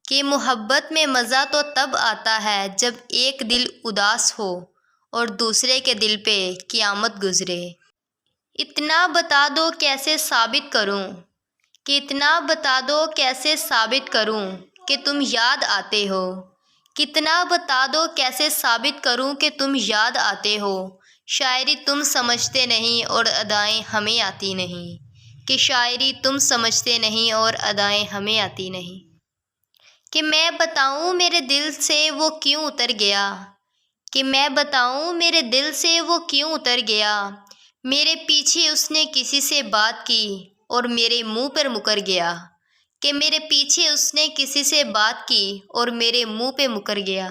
کہ محبت میں مزہ تو تب آتا ہے جب ایک دل اداس ہو اور دوسرے کے دل پہ قیامت گزرے۔ اتنا بتا دو کیسے ثابت کروں کہ تم یاد آتے ہو۔ کتنا بتا دو کیسے ثابت کروں کہ تم یاد آتے ہو۔ شاعری تم سمجھتے نہیں اور ادائیں ہمیں آتی نہیں۔ کہ میں بتاؤں میرے دل سے وہ کیوں اتر گیا۔ میرے پیچھے اس نے کسی سے بات کی اور میرے منہ پر مکر گیا۔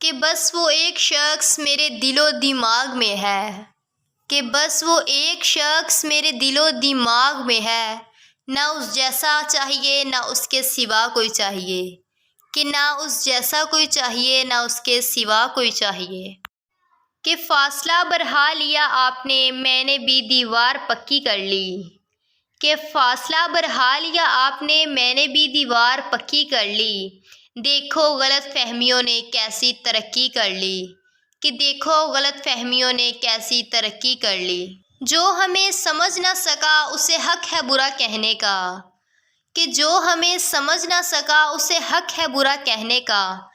کہ بس وہ ایک شخص میرے دل و دماغ میں ہے۔ نہ اس جیسا چاہیے نہ اس کے سوا کوئی چاہیے۔ کہ فاصلہ بڑھا لیا آپ نے میں نے بھی دیوار پکی کر لی۔ دیکھو غلط فہمیوں نے کیسی ترقی کر لی۔ جو ہمیں سمجھ نہ سکا اسے حق ہے برا کہنے کا۔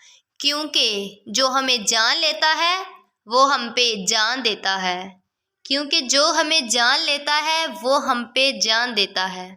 کیونکہ جو ہمیں جان لیتا ہے وہ ہم پہ جان دیتا ہے۔